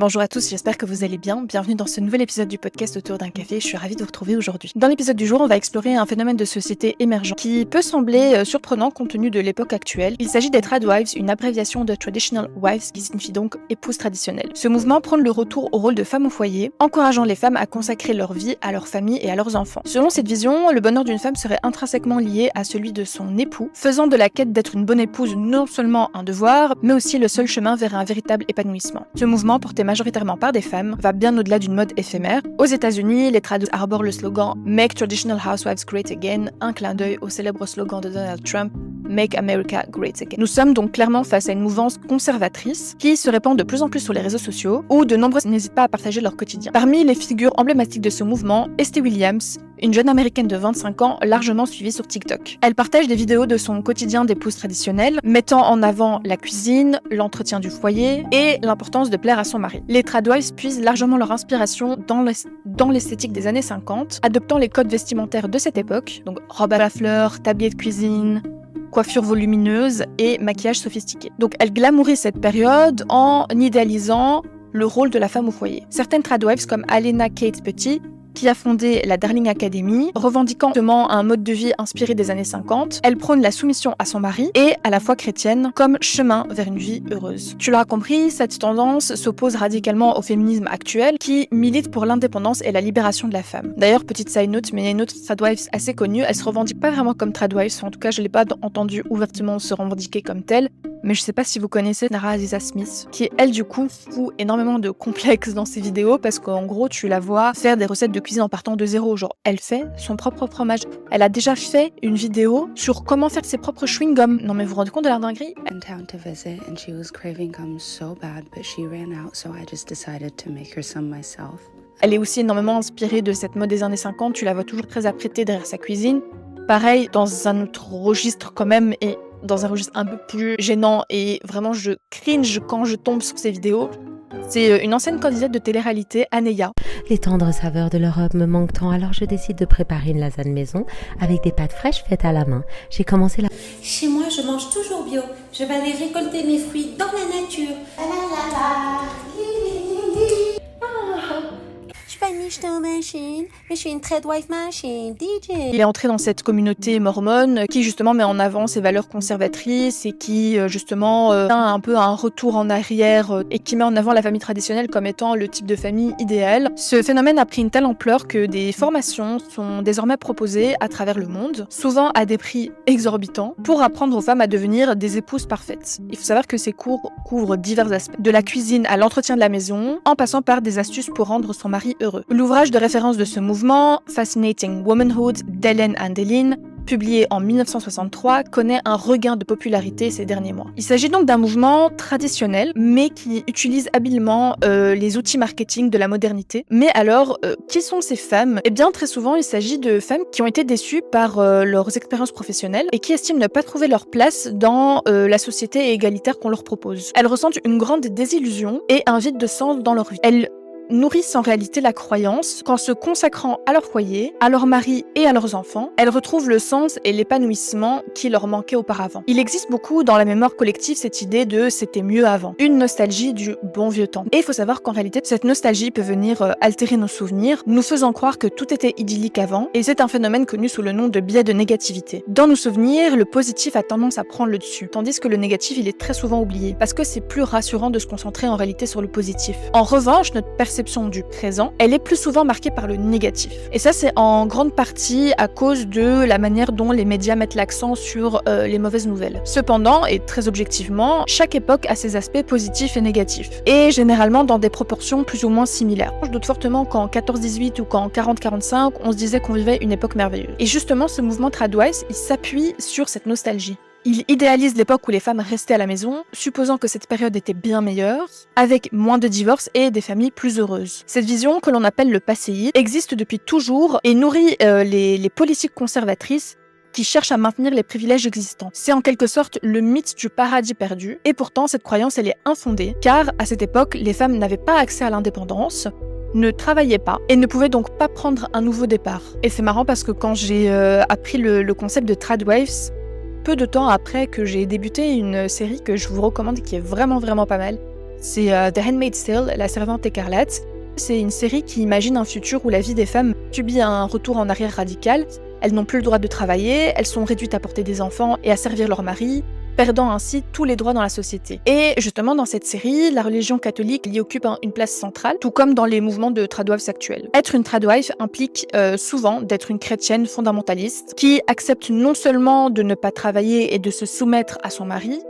Bonjour à tous, j'espère que vous allez bien. Bienvenue dans ce nouvel épisode du podcast Autour d'un café. Je suis ravie de vous retrouver aujourd'hui. Dans l'épisode du jour, on va explorer un phénomène de société émergent qui peut sembler surprenant compte tenu de l'époque actuelle. Il s'agit des tradwives, une abréviation de traditional wives qui signifie donc épouse traditionnelle. Ce mouvement prône le retour au rôle de femme au foyer, encourageant les femmes à consacrer leur vie à leur famille et à leurs enfants. Selon cette vision, le bonheur d'une femme serait intrinsèquement lié à celui de son époux, faisant de la quête d'être une bonne épouse non seulement un devoir, mais aussi le seul chemin vers un véritable épanouissement. Ce mouvement, porté majoritairement par des femmes, va bien au-delà d'une mode éphémère. Aux États-Unis, les tradwives arborent le slogan Make Traditional Housewives Great Again, un clin d'œil au célèbre slogan de Donald Trump Make America Great Again. Nous sommes donc clairement face à une mouvance conservatrice qui se répand de plus en plus sur les réseaux sociaux, où de nombreuses n'hésitent pas à partager leur quotidien. Parmi les figures emblématiques de ce mouvement, Estée Williams, une jeune américaine de 25 ans largement suivie sur TikTok. Elle partage des vidéos de son quotidien d'épouse traditionnelle, mettant en avant la cuisine, l'entretien du foyer et l'importance de plaire à son mari. Les tradwives puisent largement leur inspiration dans l'esthétique des années 50, adoptant les codes vestimentaires de cette époque, donc robe à la fleur, tablier de cuisine, coiffure volumineuse et maquillage sophistiqué. Donc elle glamourise cette période en idéalisant le rôle de la femme au foyer. Certaines tradwives comme Alena Kate Petit, qui a fondé la Darling Academy, revendiquant justement un mode de vie inspiré des années 50. Elle prône la soumission à son mari et à la foi chrétienne comme chemin vers une vie heureuse. Tu l'auras compris, cette tendance s'oppose radicalement au féminisme actuel qui milite pour l'indépendance et la libération de la femme. D'ailleurs, petite side note, mais il y a une autre tradwife assez connue, elle se revendique pas vraiment comme tradwife, en tout cas je l'ai pas entendu ouvertement se revendiquer comme telle, mais je sais pas si vous connaissez Nara Aziza Smith, qui elle du coup fout énormément de complexes dans ses vidéos parce qu'en gros tu la vois faire des recettes de cuisine en partant de zéro. Genre elle fait son propre fromage. Elle a déjà fait une vidéo sur comment faire ses propres chewing-gums. Non mais vous vous rendez compte de la dinguerie? In town to visit and she was craving gum so bad but she ran out so I just decided to make her some myself. Elle est aussi énormément inspirée de cette mode des années 50. Tu la vois toujours très apprêtée derrière sa cuisine. Pareil dans un autre registre quand même et dans un registre un peu plus gênant et vraiment je cringe quand je tombe sur ces vidéos. C'est une ancienne candidate de télé-réalité, Aneya. Les tendres saveurs de l'Europe me manquent tant, alors je décide de préparer une lasagne maison avec des pâtes fraîches faites à la main. J'ai commencé la... Chez moi, je mange toujours bio. Je vais aller récolter mes fruits dans la nature. La la la. Je suis pas une Michelin machine, mais je suis une tradwife machine, DJ. Il est entré dans cette communauté mormone qui justement met en avant ses valeurs conservatrices et qui justement a un peu un retour en arrière et qui met en avant la famille traditionnelle comme étant le type de famille idéal. Ce phénomène a pris une telle ampleur que des formations sont désormais proposées à travers le monde, souvent à des prix exorbitants, pour apprendre aux femmes à devenir des épouses parfaites. Il faut savoir que ces cours couvrent divers aspects, de la cuisine à l'entretien de la maison, en passant par des astuces pour rendre son mari heureux. L'ouvrage de référence de ce mouvement, Fascinating Womanhood d'Ellen Andelin, publié en 1963, connaît un regain de popularité ces derniers mois. Il s'agit donc d'un mouvement traditionnel, mais qui utilise habilement les outils marketing de la modernité. Mais alors, qui sont ces femmes? Eh bien, très souvent, il s'agit de femmes qui ont été déçues par leurs expériences professionnelles et qui estiment ne pas trouver leur place dans la société égalitaire qu'on leur propose. Elles ressentent une grande désillusion et un vide de sens dans leur vie. Elles nourrissent en réalité la croyance qu'en se consacrant à leur foyer, à leur mari et à leurs enfants, elles retrouvent le sens et l'épanouissement qui leur manquaient auparavant. Il existe beaucoup dans la mémoire collective cette idée de « c'était mieux avant », une nostalgie du bon vieux temps. Et il faut savoir qu'en réalité, cette nostalgie peut venir altérer nos souvenirs, nous faisant croire que tout était idyllique avant, et c'est un phénomène connu sous le nom de biais de négativité. Dans nos souvenirs, le positif a tendance à prendre le dessus, tandis que le négatif, il est très souvent oublié, parce que c'est plus rassurant de se concentrer en réalité sur le positif. En revanche, notre perception du présent, elle est plus souvent marquée par le négatif. Et ça, c'est en grande partie à cause de la manière dont les médias mettent l'accent sur les mauvaises nouvelles. Cependant, et très objectivement, chaque époque a ses aspects positifs et négatifs, et généralement dans des proportions plus ou moins similaires. Je doute fortement qu'en 14-18 ou qu'en 40-45, on se disait qu'on vivait une époque merveilleuse. Et justement, ce mouvement tradwives, il s'appuie sur cette nostalgie. Il idéalise l'époque où les femmes restaient à la maison, supposant que cette période était bien meilleure, avec moins de divorces et des familles plus heureuses. Cette vision, que l'on appelle le passéisme, existe depuis toujours et nourrit les politiques conservatrices qui cherchent à maintenir les privilèges existants. C'est en quelque sorte le mythe du paradis perdu, et pourtant cette croyance elle est infondée, car à cette époque, les femmes n'avaient pas accès à l'indépendance, ne travaillaient pas et ne pouvaient donc pas prendre un nouveau départ. Et c'est marrant parce que quand j'ai appris le concept de tradwives, peu de temps après que j'ai débuté une série que je vous recommande qui est vraiment pas mal, c'est The Handmaid's Tale, La Servante écarlate. C'est une série qui imagine un futur où la vie des femmes subit un retour en arrière radical. Elles n'ont plus le droit de travailler, elles sont réduites à porter des enfants et à servir leur mari, perdant ainsi tous les droits dans la société. Et justement, dans cette série, la religion catholique y occupe une place centrale, tout comme dans les mouvements de tradwives actuels. Être une tradwife implique souvent d'être une chrétienne fondamentaliste qui accepte non seulement de ne pas travailler et de se soumettre à son mari,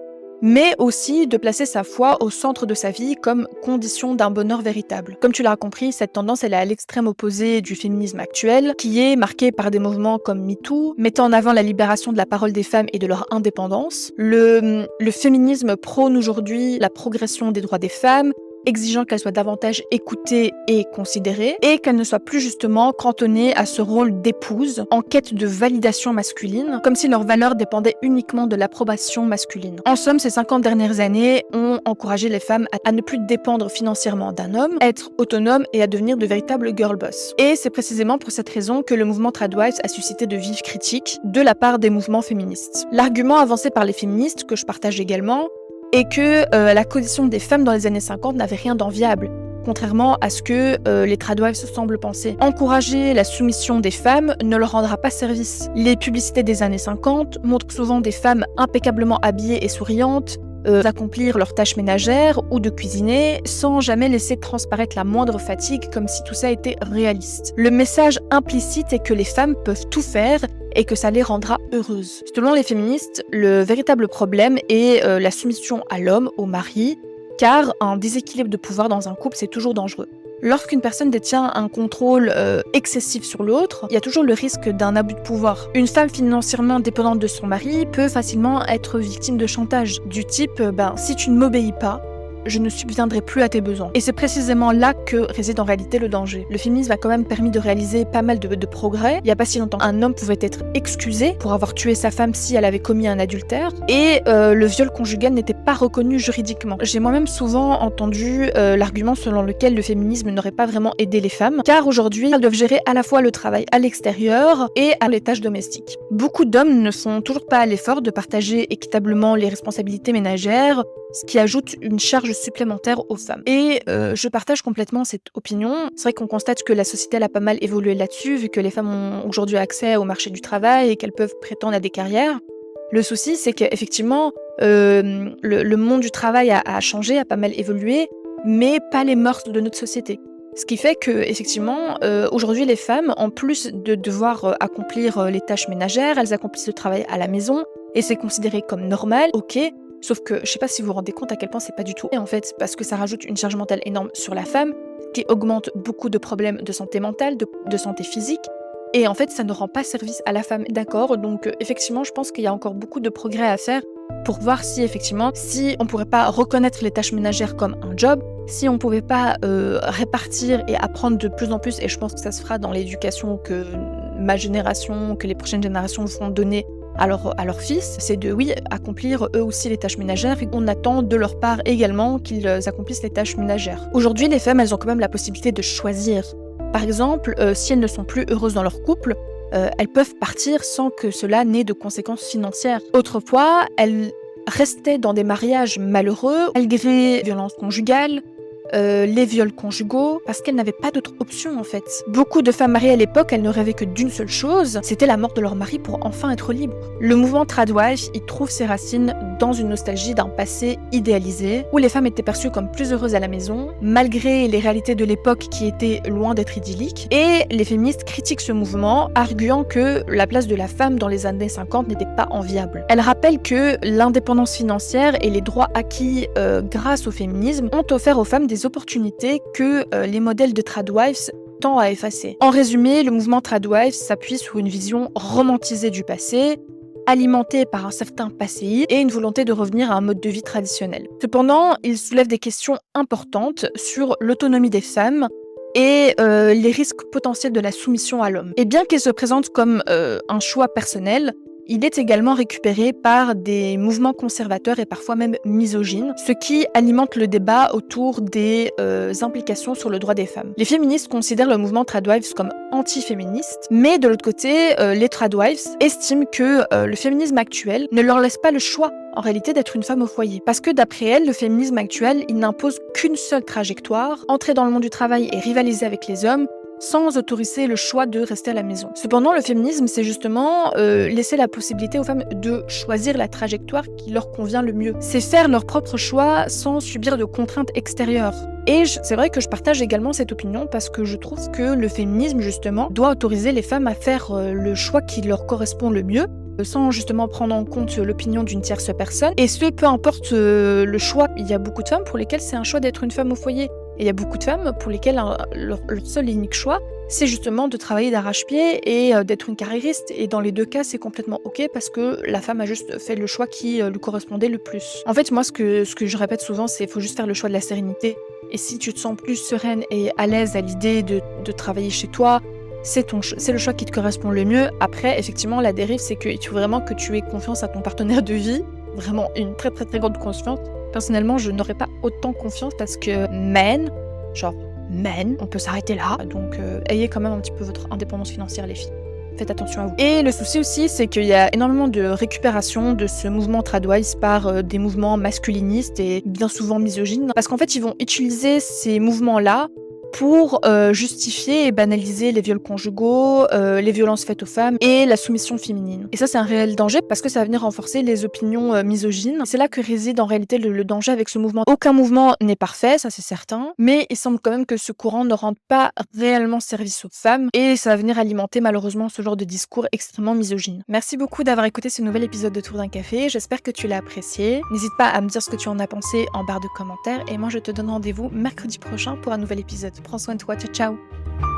mais aussi de placer sa foi au centre de sa vie comme condition d'un bonheur véritable. Comme tu l'as compris, cette tendance elle est à l'extrême opposé du féminisme actuel, qui est marqué par des mouvements comme MeToo, mettant en avant la libération de la parole des femmes et de leur indépendance. Le féminisme prône aujourd'hui la progression des droits des femmes, exigeant qu'elles soient davantage écoutées et considérées, et qu'elles ne soient plus justement cantonnées à ce rôle d'épouse, en quête de validation masculine, comme si leur valeur dépendait uniquement de l'approbation masculine. En somme, ces 50 dernières années ont encouragé les femmes à ne plus dépendre financièrement d'un homme, à être autonomes et à devenir de véritables girl boss. Et c'est précisément pour cette raison que le mouvement Tradwives a suscité de vives critiques de la part des mouvements féministes. L'argument avancé par les féministes, que je partage également, et que la condition des femmes dans les années 50 n'avait rien d'enviable, contrairement à ce que les tradwives semblent penser. Encourager la soumission des femmes ne leur rendra pas service. Les publicités des années 50 montrent souvent des femmes impeccablement habillées et souriantes, d'accomplir leurs tâches ménagères ou de cuisiner sans jamais laisser transparaître la moindre fatigue, comme si tout ça était réaliste. Le message implicite est que les femmes peuvent tout faire et que ça les rendra heureuses. Selon les féministes, le véritable problème est la soumission à l'homme, au mari, car un déséquilibre de pouvoir dans un couple, c'est toujours dangereux. Lorsqu'une personne détient un contrôle excessif sur l'autre, il y a toujours le risque d'un abus de pouvoir. Une femme financièrement dépendante de son mari peut facilement être victime de chantage, du type « si tu ne m'obéis pas, je ne subviendrai plus à tes besoins ». Et c'est précisément là que réside en réalité le danger. Le féminisme a quand même permis de réaliser pas mal de progrès. Il n'y a pas si longtemps, un homme pouvait être excusé pour avoir tué sa femme si elle avait commis un adultère, et le viol conjugal n'était pas reconnu juridiquement. J'ai moi-même souvent entendu l'argument selon lequel le féminisme n'aurait pas vraiment aidé les femmes, car aujourd'hui, elles doivent gérer à la fois le travail à l'extérieur et les tâches domestiques. Beaucoup d'hommes ne font toujours pas l'effort de partager équitablement les responsabilités ménagères, ce qui ajoute une charge supplémentaire aux femmes. Et je partage complètement cette opinion. C'est vrai qu'on constate que la société elle a pas mal évolué là-dessus, vu que les femmes ont aujourd'hui accès au marché du travail et qu'elles peuvent prétendre à des carrières. Le souci, c'est qu'effectivement, le monde du travail a changé, a pas mal évolué, mais pas les mœurs de notre société. Ce qui fait que, effectivement, aujourd'hui, les femmes, en plus de devoir accomplir les tâches ménagères, elles accomplissent le travail à la maison, et c'est considéré comme normal, ok. Sauf que je sais pas si vous vous rendez compte à quel point c'est pas du tout. Et en fait, parce que ça rajoute une charge mentale énorme sur la femme, qui augmente beaucoup de problèmes de santé mentale, de santé physique. Et en fait, ça ne rend pas service à la femme, d'accord. Donc effectivement, je pense qu'il y a encore beaucoup de progrès à faire pour voir si effectivement, si on pourrait pas reconnaître les tâches ménagères comme un job, si on pouvait pas répartir et apprendre de plus en plus, et je pense que ça se fera dans l'éducation que ma génération, que les prochaines générations vont donner à leurs fils, c'est de, oui, accomplir eux aussi les tâches ménagères, et on attend de leur part également qu'ils accomplissent les tâches ménagères. Aujourd'hui, les femmes, elles ont quand même la possibilité de choisir. Par exemple, si elles ne sont plus heureuses dans leur couple, elles peuvent partir sans que cela n'ait de conséquences financières. Autrefois, elles restaient dans des mariages malheureux, malgré les violences conjugales, les viols conjugaux, parce qu'elles n'avaient pas d'autre option en fait. Beaucoup de femmes mariées à l'époque, elles ne rêvaient que d'une seule chose, c'était la mort de leur mari pour enfin être libres. Le mouvement Tradwives, il trouve ses racines dans une nostalgie d'un passé idéalisé, où les femmes étaient perçues comme plus heureuses à la maison, malgré les réalités de l'époque qui étaient loin d'être idylliques, et les féministes critiquent ce mouvement, arguant que la place de la femme dans les années 50 n'était pas enviable. Elles rappellent que l'indépendance financière et les droits acquis grâce au féminisme ont offert aux femmes des opportunités que les modèles de Tradwives tendent à effacer. En résumé, le mouvement Tradwives s'appuie sur une vision romantisée du passé, alimentée par un certain passéisme et une volonté de revenir à un mode de vie traditionnel. Cependant, il soulève des questions importantes sur l'autonomie des femmes et les risques potentiels de la soumission à l'homme. Et bien qu'il se présente comme un choix personnel, il est également récupéré par des mouvements conservateurs et parfois même misogynes, ce qui alimente le débat autour des implications sur le droit des femmes. Les féministes considèrent le mouvement Tradwives comme anti-féministe, mais de l'autre côté, les Tradwives estiment que le féminisme actuel ne leur laisse pas le choix en réalité d'être une femme au foyer. Parce que d'après elles, le féminisme actuel, il n'impose qu'une seule trajectoire, entrer dans le monde du travail et rivaliser avec les hommes, sans autoriser le choix de rester à la maison. Cependant, le féminisme, c'est justement laisser la possibilité aux femmes de choisir la trajectoire qui leur convient le mieux. C'est faire leur propre choix sans subir de contraintes extérieures. Et c'est vrai que je partage également cette opinion parce que je trouve que le féminisme, justement, doit autoriser les femmes à faire le choix qui leur correspond le mieux, sans justement prendre en compte l'opinion d'une tierce personne. Et ce, peu importe le choix. Il y a beaucoup de femmes pour lesquelles c'est un choix d'être une femme au foyer. Et il y a beaucoup de femmes pour lesquelles leur seul et unique choix, c'est justement de travailler d'arrache-pied et d'être une carriériste. Et dans les deux cas, c'est complètement ok parce que la femme a juste fait le choix qui lui correspondait le plus. En fait, moi, ce que je répète souvent, c'est qu'il faut juste faire le choix de la sérénité. Et si tu te sens plus sereine et à l'aise à l'idée de travailler chez toi, c'est le choix qui te correspond le mieux. Après, effectivement, la dérive, c'est qu'il faut vraiment que tu aies confiance à ton partenaire de vie. Vraiment une très très très grande confiance. Personnellement, je n'aurais pas autant confiance parce que on peut s'arrêter là. Donc, ayez quand même un petit peu votre indépendance financière, les filles. Faites attention à vous. Et le souci aussi, c'est qu'il y a énormément de récupération de ce mouvement Tradwives par des mouvements masculinistes et bien souvent misogynes. Parce qu'en fait, ils vont utiliser ces mouvements-là pour justifier et banaliser les viols conjugaux, les violences faites aux femmes et la soumission féminine. Et ça, c'est un réel danger parce que ça va venir renforcer les opinions misogynes. C'est là que réside en réalité le danger avec ce mouvement. Aucun mouvement n'est parfait, ça c'est certain, mais il semble quand même que ce courant ne rende pas réellement service aux femmes et ça va venir alimenter malheureusement ce genre de discours extrêmement misogyne. Merci beaucoup d'avoir écouté ce nouvel épisode de Tour d'un café, j'espère que tu l'as apprécié. N'hésite pas à me dire ce que tu en as pensé en barre de commentaires et moi je te donne rendez-vous mercredi prochain pour un nouvel épisode. Prends soin de toi, ciao ciao.